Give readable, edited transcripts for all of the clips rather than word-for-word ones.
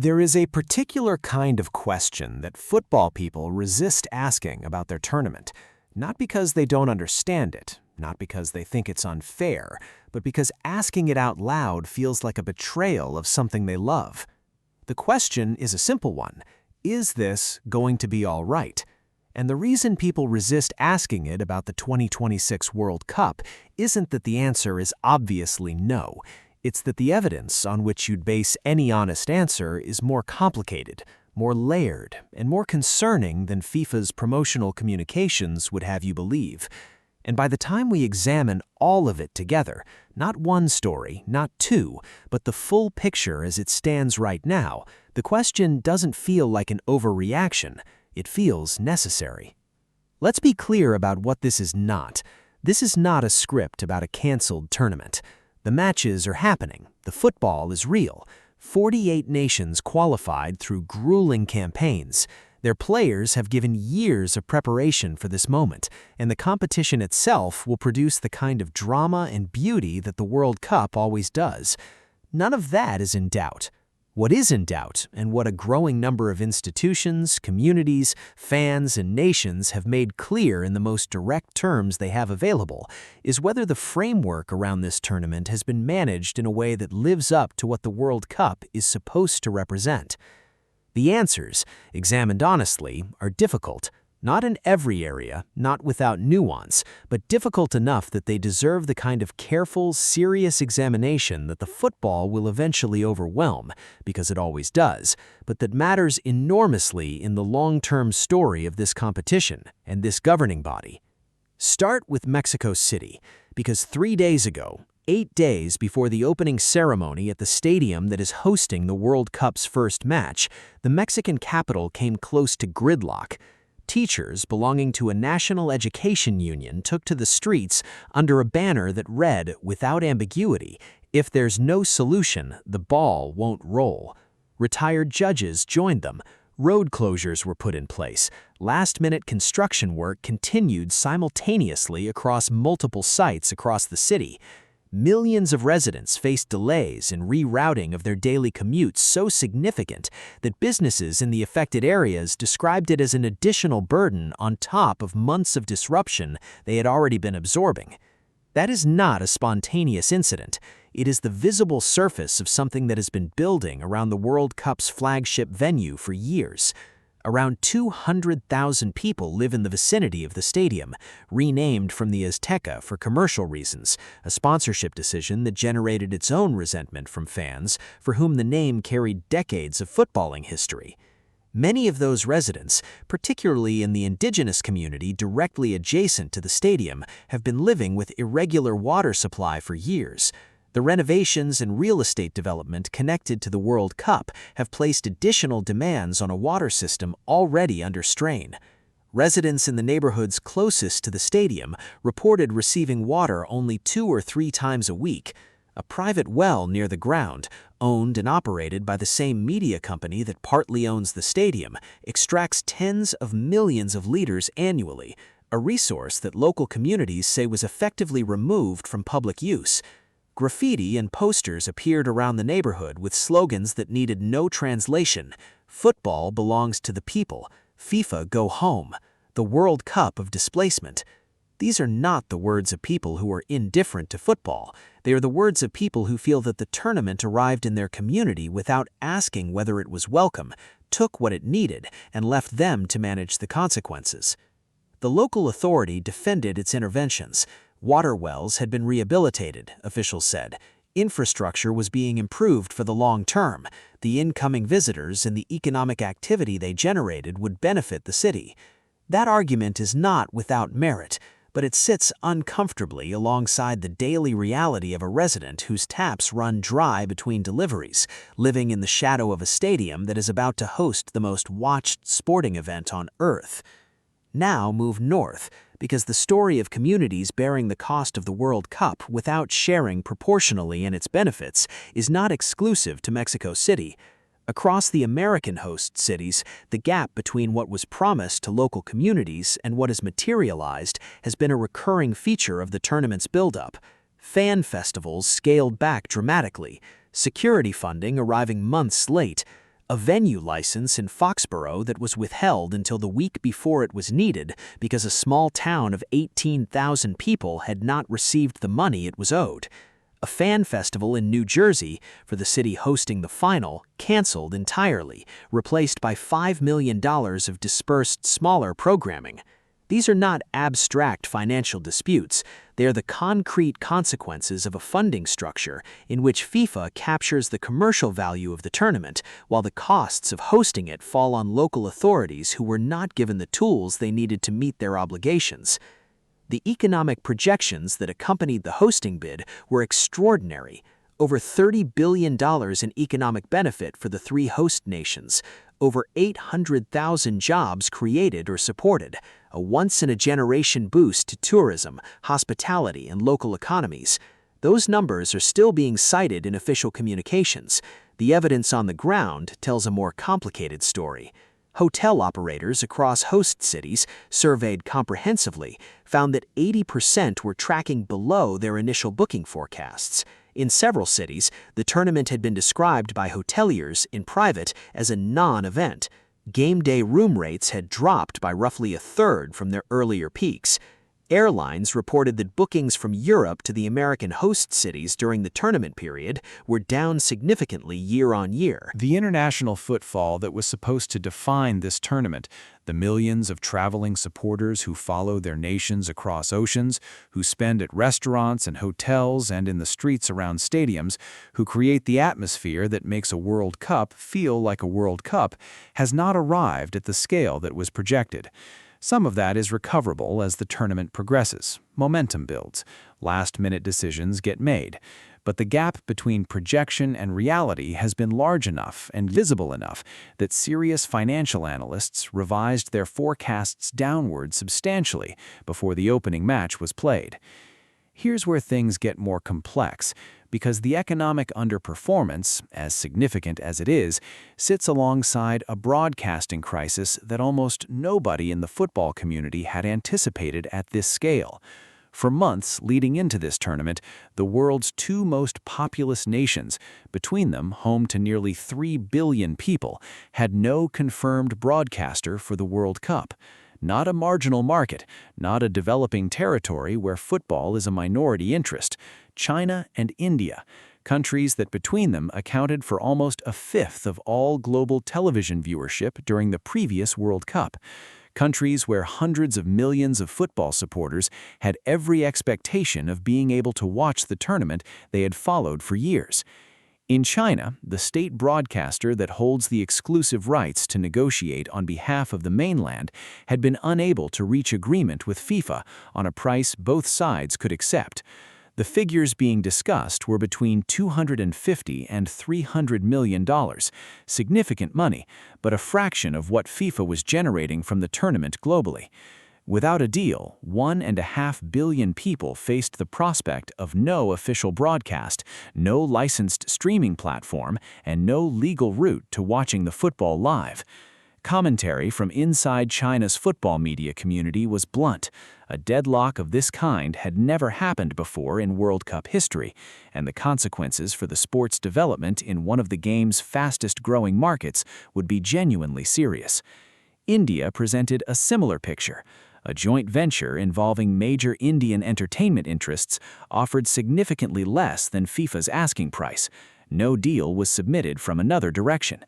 There is a particular kind of question that football people resist asking about their tournament, not because they don't understand it, not because they think it's unfair, but because asking it out loud feels like a betrayal of something they love. The question is a simple one. Is this going to be all right? And the reason people resist asking it about the 2026 World Cup isn't that the answer is obviously no. It's that the evidence on which you'd base any honest answer is more complicated, more layered, and more concerning than FIFA's promotional communications would have you believe. And by the time we examine all of it together, not one story, not two, but the full picture as it stands right now, the question doesn't feel like an overreaction. It feels necessary. Let's be clear about what this is not. This is not a script about a canceled tournament. The matches are happening. The football is real. 48 nations qualified through grueling campaigns. Their players have given years of preparation for this moment, and the competition itself will produce the kind of drama and beauty that the World Cup always does. None of that is in doubt. What is in doubt, and what a growing number of institutions, communities, fans, and nations have made clear in the most direct terms they have available, is whether the framework around this tournament has been managed in a way that lives up to what the World Cup is supposed to represent. The answers, examined honestly, are difficult. Not in every area, not without nuance, but difficult enough that they deserve the kind of careful, serious examination that the football will eventually overwhelm, because it always does, but that matters enormously in the long-term story of this competition and this governing body. Start with Mexico City, because 3 days ago, 8 days before the opening ceremony at the stadium that is hosting the World Cup's first match, the Mexican capital came close to gridlock. Teachers belonging to a national education union took to the streets under a banner that read, without ambiguity, "If there's no solution, the ball won't roll." Retired judges joined them. Road closures were put in place. Last-minute construction work continued simultaneously across multiple sites across the city. Millions of residents faced delays in rerouting of their daily commutes so significant that businesses in the affected areas described it as an additional burden on top of months of disruption they had already been absorbing. That is not a spontaneous incident. It is the visible surface of something that has been building around the World Cup's flagship venue for years. Around 200,000 people live in the vicinity of the stadium, renamed from the Azteca for commercial reasons, a sponsorship decision that generated its own resentment from fans for whom the name carried decades of footballing history. Many of those residents, particularly in the indigenous community directly adjacent to the stadium, have been living with irregular water supply for years. The renovations and real estate development connected to the World Cup have placed additional demands on a water system already under strain. Residents in the neighborhoods closest to the stadium reported receiving water only 2 or 3 times a week. A private well near the ground, owned and operated by the same media company that partly owns the stadium, extracts tens of millions of liters annually, a resource that local communities say was effectively removed from public use. Graffiti and posters appeared around the neighborhood with slogans that needed no translation. Football belongs to the people. FIFA go home. The World Cup of displacement. These are not the words of people who are indifferent to football. They are the words of people who feel that the tournament arrived in their community without asking whether it was welcome, took what it needed, and left them to manage the consequences. The local authority defended its interventions. Water wells had been rehabilitated, officials said. Infrastructure was being improved for the long term. The incoming visitors and the economic activity they generated would benefit the city. That argument is not without merit, but it sits uncomfortably alongside the daily reality of a resident whose taps run dry between deliveries, living in the shadow of a stadium that is about to host the most watched sporting event on Earth. Now move north, because the story of communities bearing the cost of the World Cup without sharing proportionally in its benefits is not exclusive to Mexico City. Across the American host cities, the gap between what was promised to local communities and what is materialized has been a recurring feature of the tournament's buildup. Fan festivals scaled back dramatically, security funding arriving months late, a venue license in Foxborough that was withheld until the week before it was needed because a small town of 18,000 people had not received the money it was owed. A fan festival in New Jersey for the city hosting the final canceled entirely, replaced by $5 million of dispersed smaller programming. These are not abstract financial disputes. They are the concrete consequences of a funding structure in which FIFA captures the commercial value of the tournament, while the costs of hosting it fall on local authorities who were not given the tools they needed to meet their obligations. The economic projections that accompanied the hosting bid were extraordinary. Over $30 billion in economic benefit for the three host nations, over 800,000 jobs created or supported, a once-in-a-generation boost to tourism, hospitality, and local economies. Those numbers are still being cited in official communications. The evidence on the ground tells a more complicated story. Hotel operators across host cities, surveyed comprehensively, found that 80% were tracking below their initial booking forecasts. In several cities, the tournament had been described by hoteliers in private as a non-event. Game day room rates had dropped by roughly a third from their earlier peaks. Airlines reported that bookings from Europe to the American host cities during the tournament period were down significantly year on year. The international footfall that was supposed to define this tournament, the millions of traveling supporters who follow their nations across oceans, who spend at restaurants and hotels and in the streets around stadiums, who create the atmosphere that makes a World Cup feel like a World Cup, has not arrived at the scale that was projected. Some of that is recoverable as the tournament progresses, momentum builds, last-minute decisions get made. But the gap between projection and reality has been large enough and visible enough that serious financial analysts revised their forecasts downward substantially before the opening match was played. Here's where things get more complex, because the economic underperformance, as significant as it is, sits alongside a broadcasting crisis that almost nobody in the football community had anticipated at this scale. For months leading into this tournament, the world's two most populous nations, between them home to nearly 3 billion people, had no confirmed broadcaster for the World Cup. Not a marginal market, not a developing territory where football is a minority interest. China and India, countries that between them accounted for almost a fifth of all global television viewership during the previous World Cup. Countries where hundreds of millions of football supporters had every expectation of being able to watch the tournament they had followed for years. In China, the state broadcaster that holds the exclusive rights to negotiate on behalf of the mainland had been unable to reach agreement with FIFA on a price both sides could accept. The figures being discussed were between $250 and $300 million, significant money, but a fraction of what FIFA was generating from the tournament globally. Without a deal, 1.5 billion people faced the prospect of no official broadcast, no licensed streaming platform, and no legal route to watching the football live. Commentary from inside China's football media community was blunt. A deadlock of this kind had never happened before in World Cup history, and the consequences for the sport's development in one of the game's fastest-growing markets would be genuinely serious. India presented a similar picture. A joint venture involving major Indian entertainment interests offered significantly less than FIFA's asking price. No deal was submitted from another direction.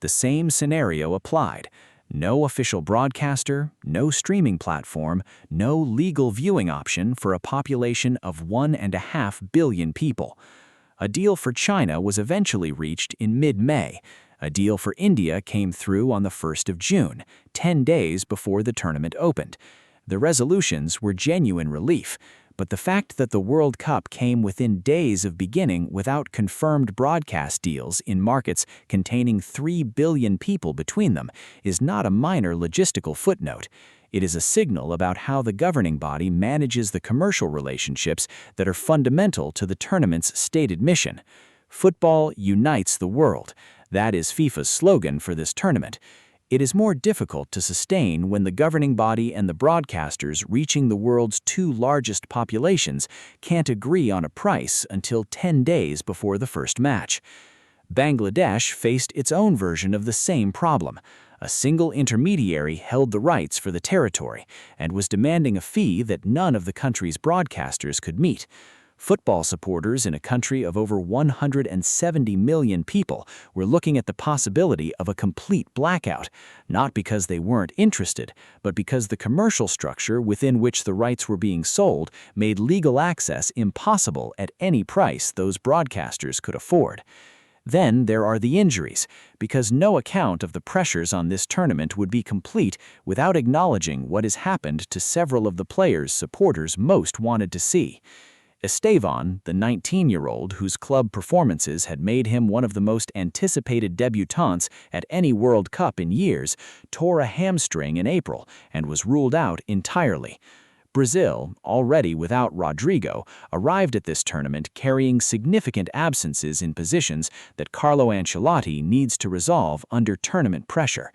The same scenario applied. No official broadcaster, no streaming platform, no legal viewing option for a population of 1.5 billion people. A deal for China was eventually reached in mid-May. A deal for India came through on the 1st of June, 10 days before the tournament opened. The resolutions were genuine relief, but the fact that the World Cup came within days of beginning without confirmed broadcast deals in markets containing 3 billion people between them is not a minor logistical footnote. It is a signal about how the governing body manages the commercial relationships that are fundamental to the tournament's stated mission. Football unites the world. That is FIFA's slogan for this tournament. It is more difficult to sustain when the governing body and the broadcasters reaching the world's two largest populations can't agree on a price until 10 days before the first match. Bangladesh faced its own version of the same problem. A single intermediary held the rights for the territory and was demanding a fee that none of the country's broadcasters could meet. Football supporters in a country of over 170 million people were looking at the possibility of a complete blackout, not because they weren't interested, but because the commercial structure within which the rights were being sold made legal access impossible at any price those broadcasters could afford. Then there are the injuries, because no account of the pressures on this tournament would be complete without acknowledging what has happened to several of the players supporters most wanted to see. Estevan, the 19-year-old whose club performances had made him one of the most anticipated debutants at any World Cup in years, tore a hamstring in April and was ruled out entirely. Brazil, already without Rodrigo, arrived at this tournament carrying significant absences in positions that Carlo Ancelotti needs to resolve under tournament pressure.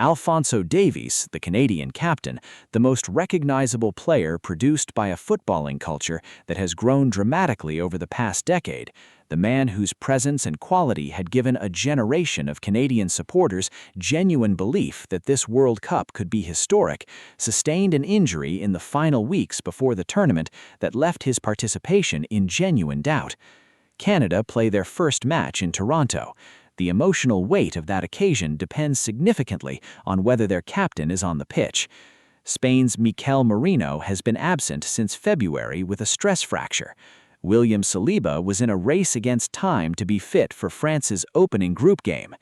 Alphonso Davies, the Canadian captain, the most recognizable player produced by a footballing culture that has grown dramatically over the past decade, the man whose presence and quality had given a generation of Canadian supporters genuine belief that this World Cup could be historic, sustained an injury in the final weeks before the tournament that left his participation in genuine doubt. Canada play their first match in Toronto. The emotional weight of that occasion depends significantly on whether their captain is on the pitch. Spain's Mikel Merino has been absent since February with a stress fracture. William Saliba was in a race against time to be fit for France's opening group game.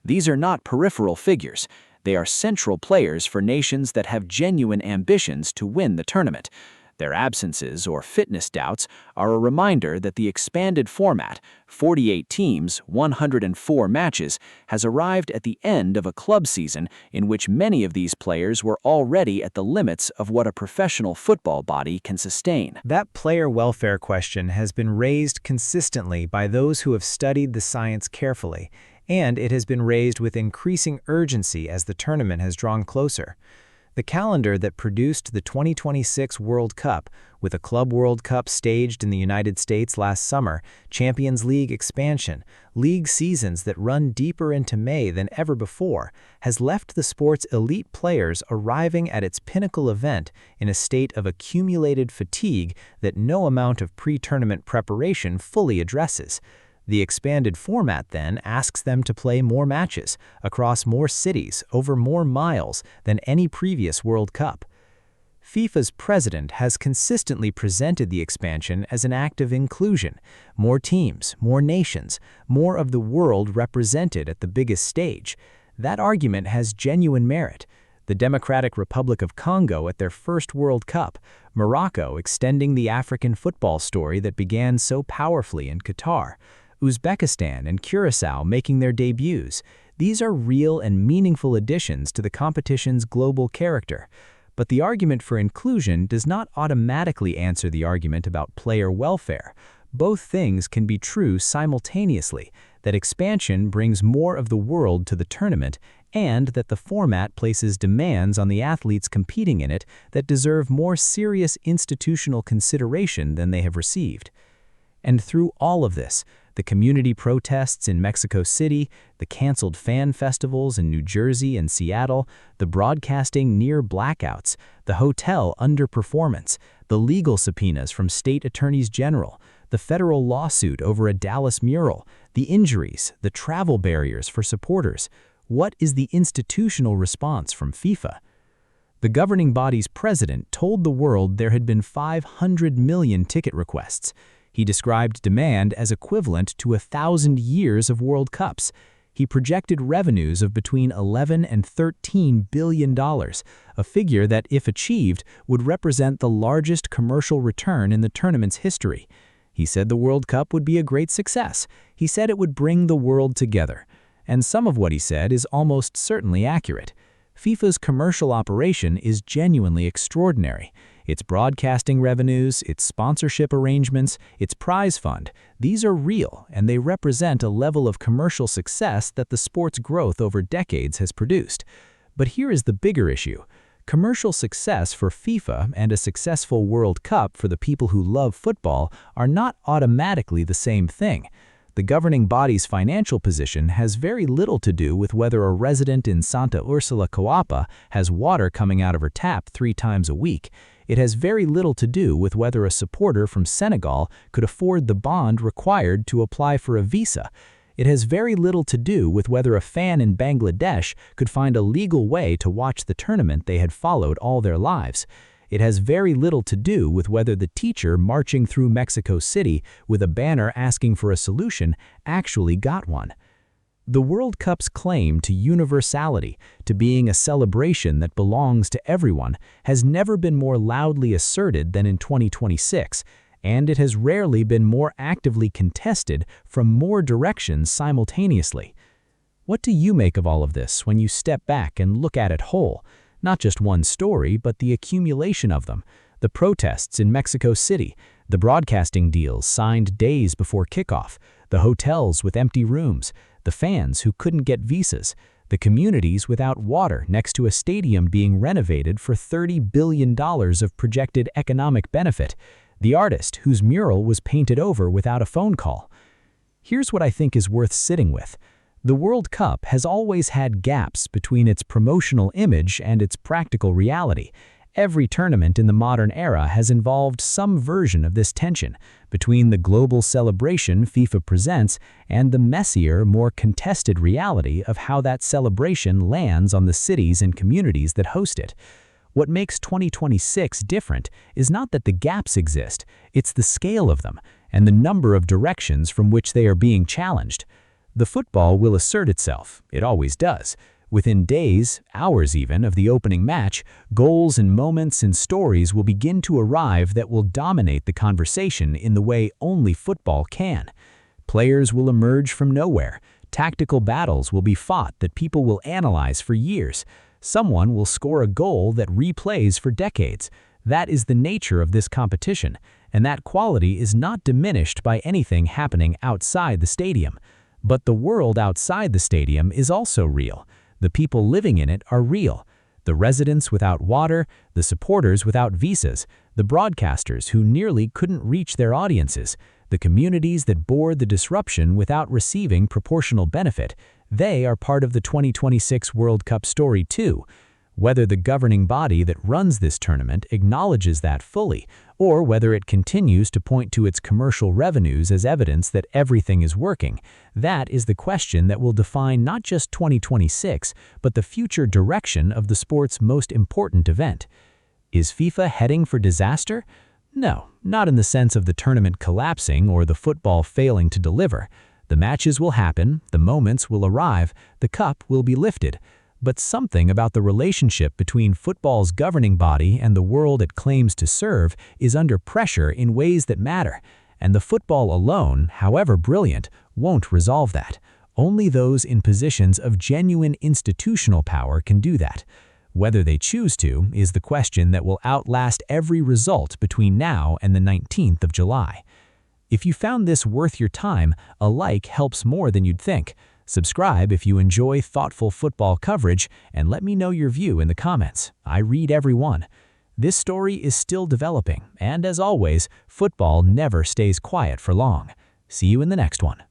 These are not peripheral figures. They are central players for nations that have genuine ambitions to win the tournament. Their absences or fitness doubts are a reminder that the expanded format, 48 teams, 104 matches, has arrived at the end of a club season in which many of these players were already at the limits of what a professional football body can sustain. That player welfare question has been raised consistently by those who have studied the science carefully, and it has been raised with increasing urgency as the tournament has drawn closer. The calendar that produced the 2026 World Cup, with a Club World Cup staged in the United States last summer, Champions League expansion, league seasons that run deeper into May than ever before, has left the sport's elite players arriving at its pinnacle event in a state of accumulated fatigue that no amount of pre-tournament preparation fully addresses. The expanded format then asks them to play more matches, across more cities, over more miles than any previous World Cup. FIFA's president has consistently presented the expansion as an act of inclusion, more teams, more nations, more of the world represented at the biggest stage. That argument has genuine merit. The Democratic Republic of Congo at their first World Cup, Morocco extending the African football story that began so powerfully in Qatar, Uzbekistan and Curacao making their debuts. These are real and meaningful additions to the competition's global character. But the argument for inclusion does not automatically answer the argument about player welfare. Both things can be true simultaneously, that expansion brings more of the world to the tournament, and that the format places demands on the athletes competing in it that deserve more serious institutional consideration than they have received. And through all of this, the community protests in Mexico City, the canceled fan festivals in New Jersey and Seattle, the broadcasting near blackouts, the hotel underperformance, the legal subpoenas from state attorneys general, the federal lawsuit over a Dallas mural, the injuries, the travel barriers for supporters. What is the institutional response from FIFA? The governing body's president told the world there had been 500 million ticket requests. He described demand as equivalent to 1,000 years of World Cups. He projected revenues of between $11 and $13 billion, a figure that, if achieved, would represent the largest commercial return in the tournament's history. He said the World Cup would be a great success. He said it would bring the world together. And some of what he said is almost certainly accurate. FIFA's commercial operation is genuinely extraordinary. Its broadcasting revenues, its sponsorship arrangements, its prize fund, these are real, and they represent a level of commercial success that the sport's growth over decades has produced. But here is the bigger issue. Commercial success for FIFA and a successful World Cup for the people who love football are not automatically the same thing. The governing body's financial position has very little to do with whether a resident in Santa Ursula Coapa has water coming out of her tap 3 times a week. It has very little to do with whether a supporter from Senegal could afford the bond required to apply for a visa. It has very little to do with whether a fan in Bangladesh could find a legal way to watch the tournament they had followed all their lives. It has very little to do with whether the teacher marching through Mexico City with a banner asking for a solution actually got one. The World Cup's claim to universality, to being a celebration that belongs to everyone, has never been more loudly asserted than in 2026, and it has rarely been more actively contested from more directions simultaneously. What do you make of all of this when you step back and look at it whole? Not just one story, but the accumulation of them. The protests in Mexico City, the broadcasting deals signed days before kickoff, the hotels with empty rooms, the fans who couldn't get visas, the communities without water next to a stadium being renovated for $30 billion of projected economic benefit, the artist whose mural was painted over without a phone call. Here's what I think is worth sitting with. The World Cup has always had gaps between its promotional image and its practical reality. Every tournament in the modern era has involved some version of this tension between the global celebration FIFA presents and the messier, more contested reality of how that celebration lands on the cities and communities that host it. What makes 2026 different is not that the gaps exist, it's the scale of them and the number of directions from which they are being challenged. The football will assert itself, it always does. Within days, hours even, of the opening match, goals and moments and stories will begin to arrive that will dominate the conversation in the way only football can. Players will emerge from nowhere. Tactical battles will be fought that people will analyze for years. Someone will score a goal that replays for decades. That is the nature of this competition, and that quality is not diminished by anything happening outside the stadium. But the world outside the stadium is also real. The people living in it are real. The residents without water, the supporters without visas, the broadcasters who nearly couldn't reach their audiences, the communities that bore the disruption without receiving proportional benefit, they are part of the 2026 World Cup story too. Whether the governing body that runs this tournament acknowledges that fully, or whether it continues to point to its commercial revenues as evidence that everything is working, that is the question that will define not just 2026, but the future direction of the sport's most important event. Is FIFA heading for disaster? No, not in the sense of the tournament collapsing or the football failing to deliver. The matches will happen, the moments will arrive, the cup will be lifted. But something about the relationship between football's governing body and the world it claims to serve is under pressure in ways that matter. And the football alone, however brilliant, won't resolve that. Only those in positions of genuine institutional power can do that. Whether they choose to is the question that will outlast every result between now and the 19th of July. If you found this worth your time, a like helps more than you'd think. Subscribe if you enjoy thoughtful football coverage, and let me know your view in the comments. I read every one. This story is still developing, and as always, football never stays quiet for long. See you in the next one.